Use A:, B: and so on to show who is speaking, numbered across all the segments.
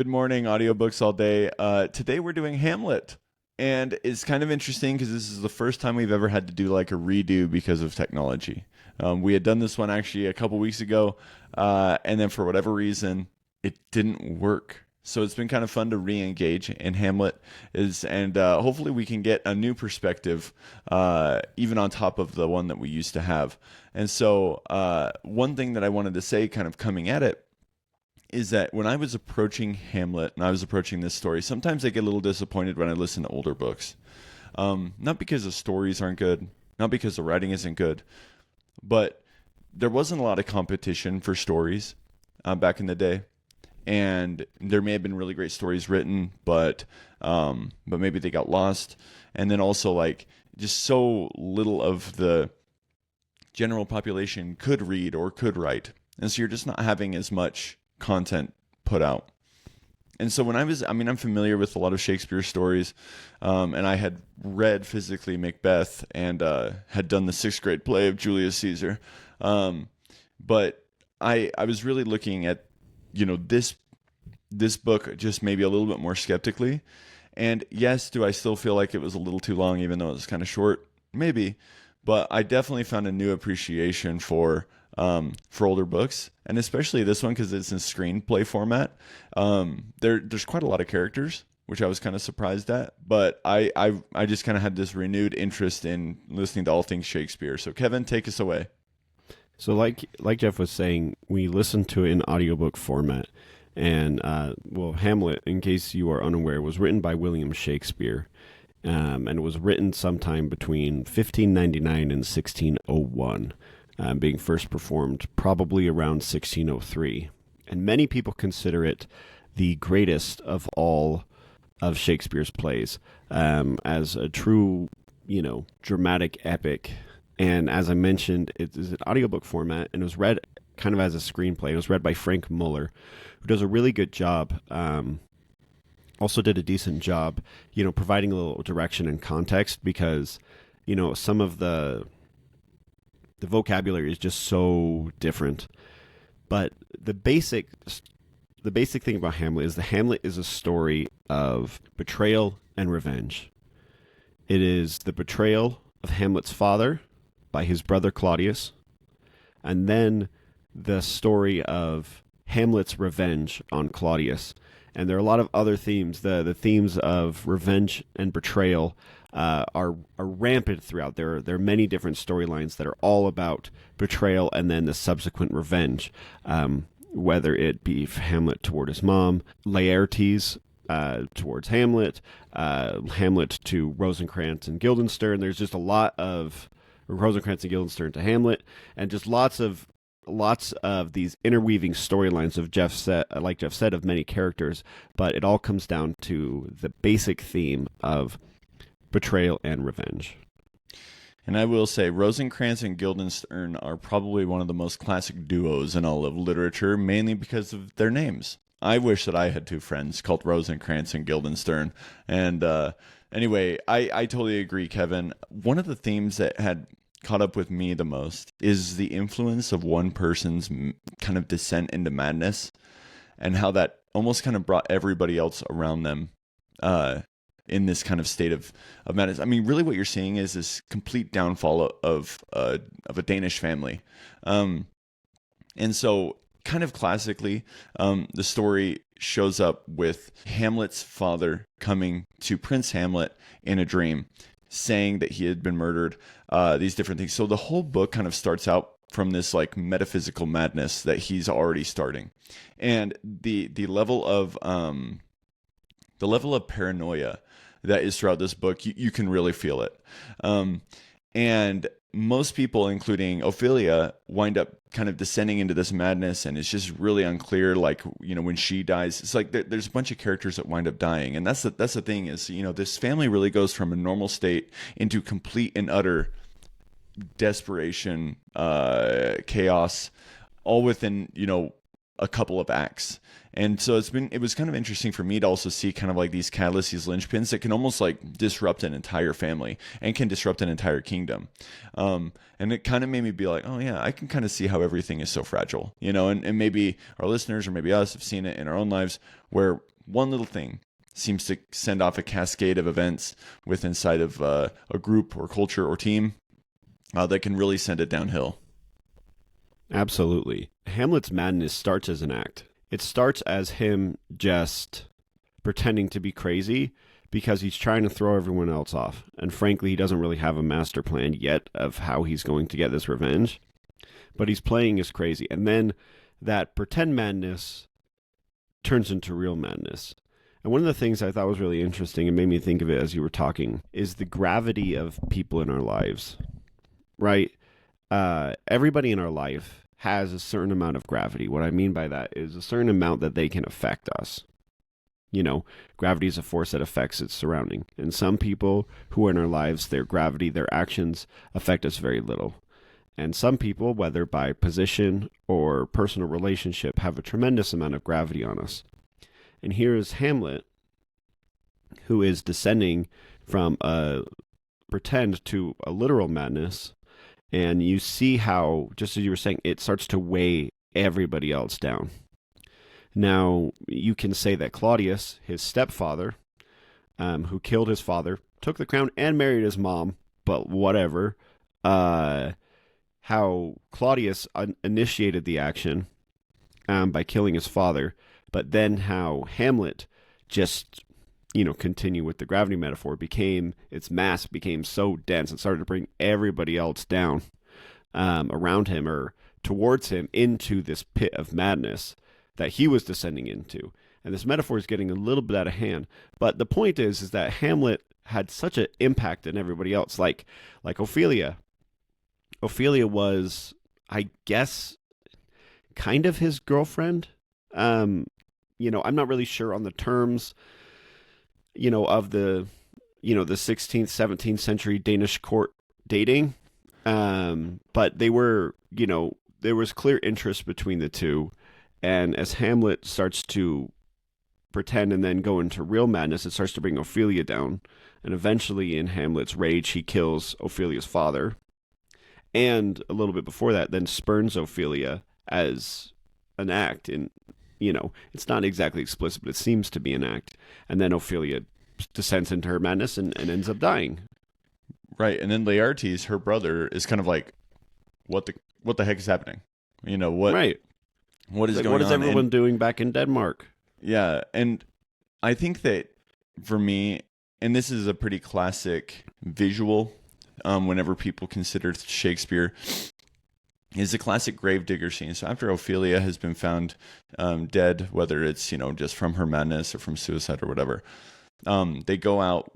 A: Good morning, audiobooks all day. Today we're doing Hamlet. And it's kind of interesting because this is the first time we've ever had to do like a redo because of technology. We had done this one actually a couple weeks ago, and then for whatever reason, it didn't work. So it's been kind of fun to re-engage in Hamlet, and hopefully we can get a new perspective, even on top of the one that we used to have. And so one thing that I wanted to say, kind of coming at it, is that when I was approaching Hamlet and I was approaching this story, sometimes I get a little disappointed when I listen to older books. Not because the stories aren't good, not because the writing isn't good, but there wasn't a lot of competition for stories back in the day. And there may have been really great stories written, but maybe they got lost. And then also like just so little of the general population could read or could write, and so you're just not having as much content put out. And so I'm familiar with a lot of Shakespeare stories, and I had read physically Macbeth and had done the sixth grade play of Julius Caesar. But I was really looking at, this book just maybe a little bit more skeptically. And yes, do I still feel like it was a little too long, even though it was kind of short? Maybe. But I definitely found a new appreciation for older books, and especially this one because it's in screenplay format. There's quite a lot of characters, which I was kind of surprised at, but I just kind of had this renewed interest in listening to all things Shakespeare. So Kevin, take us away.
B: So like Jeff was saying, we listened to it in audiobook format. And, Hamlet, in case you are unaware, was written by William Shakespeare. And it was written sometime between 1599 and 1601, being first performed probably around 1603. And many people consider it the greatest of all of Shakespeare's plays, as a true, dramatic epic. And as I mentioned, it is an audiobook format, and it was read kind of as a screenplay. It was read by Frank Muller, who does a really good job. Also did a decent job, providing a little direction and context, because, some of the vocabulary is just so different. But the basic thing about Hamlet is Hamlet is a story of betrayal and revenge. It is the betrayal of Hamlet's father by his brother Claudius, and then the story of Hamlet's revenge on Claudius. And there are a lot of other themes. The themes of revenge and betrayal are rampant throughout. There are many different storylines that are all about betrayal and then the subsequent revenge, whether it be Hamlet toward his mom, Laertes towards Hamlet, Hamlet to Rosencrantz and Guildenstern. There's just a lot of Rosencrantz and Guildenstern to Hamlet, and just lots of these interweaving storylines of Jeff said, of many characters, but it all comes down to the basic theme of betrayal and revenge.
A: And I will say, Rosencrantz and Guildenstern are probably one of the most classic duos in all of literature, mainly because of their names. I wish that I had two friends called Rosencrantz and Guildenstern. And anyway, I totally agree, Kevin. One of the themes that had caught up with me the most is the influence of one person's kind of descent into madness, and how that almost kind of brought everybody else around them in this kind of state of madness. I mean, really what you're seeing is this complete downfall of a Danish family. And so kind of classically, the story shows up with Hamlet's father coming to Prince Hamlet in a dream, saying that he had been murdered, these different things. So the whole book kind of starts out from this like metaphysical madness that he's already starting. And the level of paranoia that is throughout this book, you can really feel it. And most people, including Ophelia, wind up kind of descending into this madness, and it's just really unclear. Like, when she dies, it's like there's a bunch of characters that wind up dying, and that's the thing is, this family really goes from a normal state into complete and utter desperation, chaos, all within a couple of acts. And so it was kind of interesting for me to also see kind of like these catalysts, these linchpins that can almost like disrupt an entire family and can disrupt an entire kingdom. And it kind of made me be like, oh yeah, I can kind of see how everything is so fragile, and maybe our listeners or maybe us have seen it in our own lives where one little thing seems to send off a cascade of events with inside of a group or culture or team that can really send it downhill.
B: Absolutely. Hamlet's madness starts as an act. It starts as him just pretending to be crazy because he's trying to throw everyone else off. And frankly, he doesn't really have a master plan yet of how he's going to get this revenge. But he's playing as crazy. And then that pretend madness turns into real madness. And one of the things I thought was really interesting and made me think of it as you were talking is the gravity of people in our lives, right? Everybody in our life has a certain amount of gravity. What I mean by that is a certain amount that they can affect us. Gravity is a force that affects its surrounding. And some people who are in our lives, their gravity, their actions affect us very little. And some people, whether by position or personal relationship, have a tremendous amount of gravity on us. And here is Hamlet, who is descending from a pretend to a literal madness. And you see how, just as you were saying, it starts to weigh everybody else down. Now, you can say that Claudius, his stepfather, who killed his father, took the crown and married his mom, but whatever. How Claudius initiated the action by killing his father, but then how Hamlet just, continue with the gravity metaphor, its mass became so dense, it started to bring everybody else down around him or towards him into this pit of madness that he was descending into. And this metaphor is getting a little bit out of hand. But the point is that Hamlet had such an impact on everybody else, like Ophelia. Ophelia was, I guess, kind of his girlfriend. I'm not really sure on the terms, of the 16th, 17th century Danish court dating. But they were, there was clear interest between the two. And as Hamlet starts to pretend and then go into real madness, it starts to bring Ophelia down. And eventually, in Hamlet's rage, he kills Ophelia's father. And a little bit before that, then spurns Ophelia as an act. And, it's not exactly explicit, but it seems to be an act. And then Ophelia descends into her madness and ends up dying.
A: Right. And then Laertes, her brother, is kind of like, what the heck is happening?
B: Right.
A: What is going on?
B: What is everyone doing back in Denmark?
A: Yeah. And I think that for me, and this is a pretty classic visual whenever people consider Shakespeare, is the classic gravedigger scene. So after Ophelia has been found dead, whether it's, just from her madness or from suicide or whatever, they go out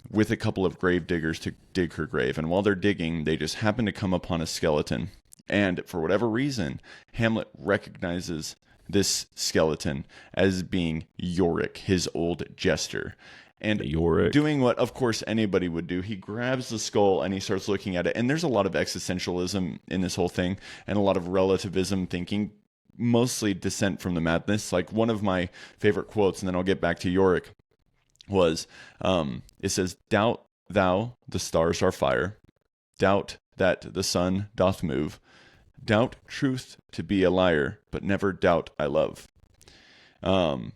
A: with a couple of gravediggers to dig her grave. And while they're digging, they just happen to come upon a skeleton. And for whatever reason, Hamlet recognizes this skeleton as being Yorick, his old jester. And
B: Yorick,
A: doing what, of course, anybody would do, he grabs the skull and he starts looking at it. And there's a lot of existentialism in this whole thing and a lot of relativism thinking, mostly descent from the madness. Like one of my favorite quotes, and then I'll get back to Yorick, was, it says, "Doubt thou the stars are fire, doubt that the sun doth move, doubt truth to be a liar, but never doubt I love." And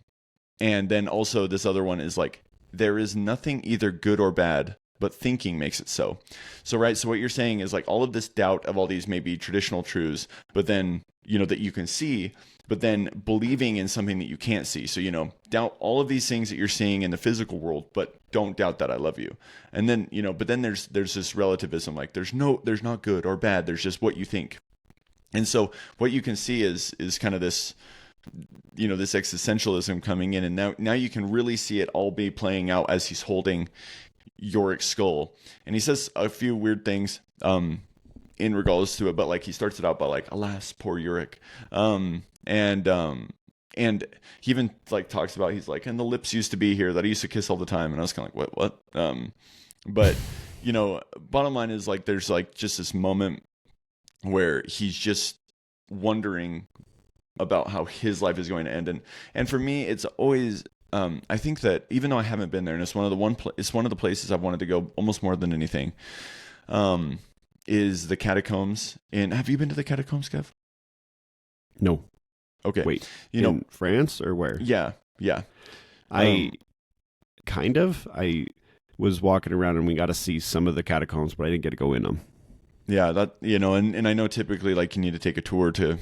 A: then also this other one is like, "There is nothing either good or bad, but thinking makes it so." So, right. So what you're saying is like all of this doubt of all these maybe traditional truths, but then, that you can see, but then believing in something that you can't see. So, doubt all of these things that you're seeing in the physical world, but don't doubt that I love you. And then, but then there's this relativism, like there's not good or bad. There's just what you think. And so what you can see is kind of this, this existentialism coming in. And now you can really see it all be playing out as he's holding Yorick's skull. And he says a few weird things in regards to it, but like he starts it out by like, "Alas, poor Yorick." And he even like talks about, he's like, "And the lips used to be here that I used to kiss all the time." And I was kind of like, what? But, bottom line is like, there's like just this moment where he's just wondering about how his life is going to end. And for me, it's always I think that even though I haven't been there, and it's one of the places I've wanted to go almost more than anything, is the catacombs. And have you been to the catacombs, Kev?
B: No.
A: Okay.
B: Wait.
A: You know,
B: France or where?
A: yeah.
B: I was walking around and we got to see some of the catacombs, but I didn't get to go in them.
A: Yeah, that, and I know typically like you need to take a tour to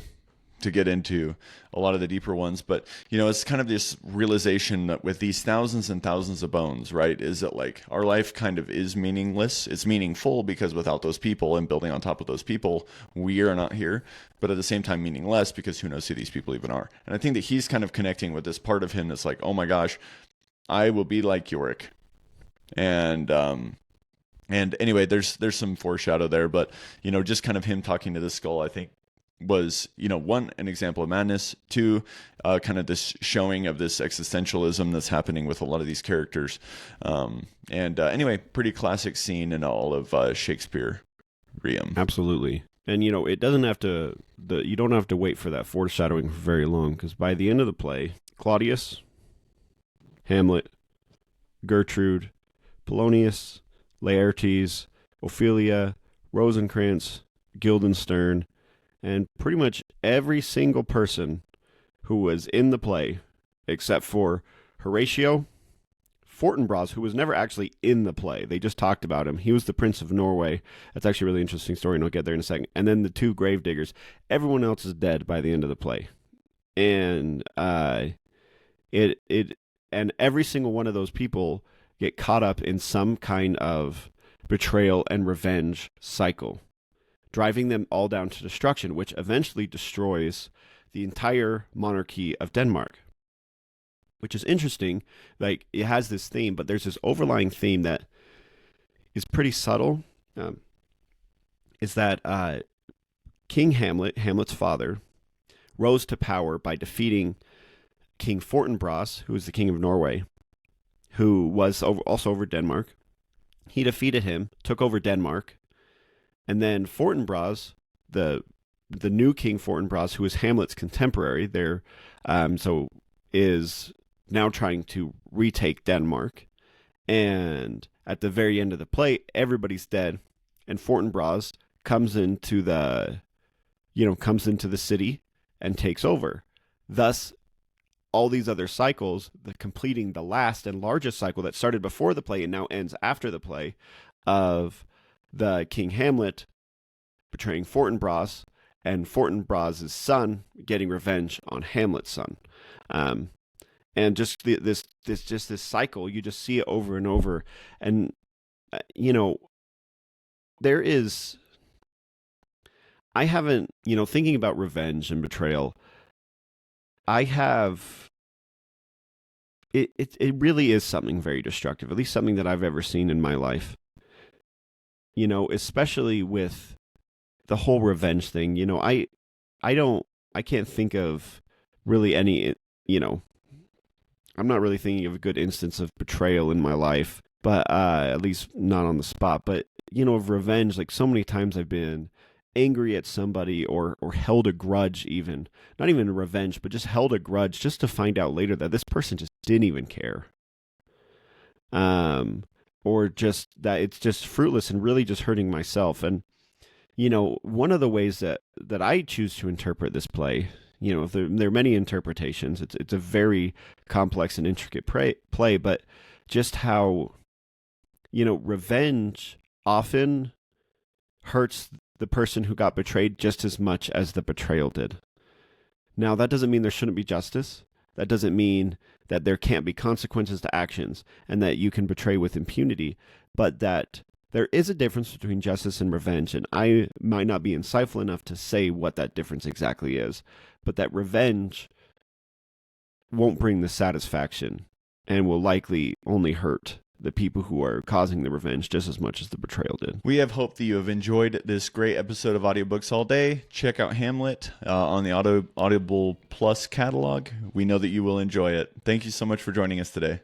A: get into a lot of the deeper ones, but it's kind of this realization that with these thousands and thousands of bones, right, is that like our life kind of is meaningless. It's meaningful because without those people and building on top of those people, we are not here, but at the same time meaningless because who knows who these people even are. And I think that he's kind of connecting with this part of him that's like, oh my gosh, I will be like Yorick. And anyway, there's some foreshadow there, but just kind of him talking to the skull, I think was, one, an example of madness, two, kind of this showing of this existentialism that's happening with a lot of these characters. Anyway, pretty classic scene in all of Shakespeare.
B: Absolutely. And, it doesn't have to, you don't have to wait for that foreshadowing for very long, because by the end of the play, Claudius, Hamlet, Gertrude, Polonius, Laertes, Ophelia, Rosencrantz, Guildenstern, and pretty much every single person who was in the play, except for Horatio, Fortinbras, who was never actually in the play. They just talked about him. He was the Prince of Norway. That's actually a really interesting story, and I'll get there in a second. And then the two gravediggers. Everyone else is dead by the end of the play. And and every single one of those people get caught up in some kind of betrayal and revenge cycle, driving them all down to destruction, which eventually destroys the entire monarchy of Denmark. Which is interesting. Like, it has this theme, but there's this overlying theme that is pretty subtle. Is that King Hamlet, Hamlet's father, rose to power by defeating King Fortinbras, who was the king of Norway, who was also over Denmark. He defeated him, took over Denmark, and then Fortinbras, the new King Fortinbras, who is Hamlet's contemporary, is now trying to retake Denmark. And at the very end of the play, everybody's dead, and Fortinbras comes into the city and takes over. Thus, all these other cycles, completing the last and largest cycle that started before the play and now ends after the play, of the King Hamlet betraying Fortinbras and Fortinbras' son getting revenge on Hamlet's son. And just this cycle, you just see it over and over. And, there is, I haven't, thinking about revenge and betrayal, it really is something very destructive, at least something that I've ever seen in my life. Especially with the whole revenge thing. I can't think of really any, I'm not really thinking of a good instance of betrayal in my life, but at least not on the spot. But, of revenge, like so many times I've been angry at somebody or held a grudge, even not even revenge, but just held a grudge just to find out later that this person just didn't even care. Or just that it's just fruitless and really just hurting myself. And, one of the ways that I choose to interpret this play, there are many interpretations. It's a very complex and intricate play, but just how, revenge often hurts the person who got betrayed just as much as the betrayal did. Now, that doesn't mean there shouldn't be justice. That doesn't mean that there can't be consequences to actions and that you can betray with impunity, but that there is a difference between justice and revenge, and I might not be insightful enough to say what that difference exactly is, but that revenge won't bring the satisfaction and will likely only hurt the people who are causing the revenge just as much as the betrayal did.
A: We have hope that you have enjoyed this great episode of Audiobooks All Day. Check out Hamlet on the Audible Plus catalog. We know that you will enjoy it. Thank you so much for joining us today.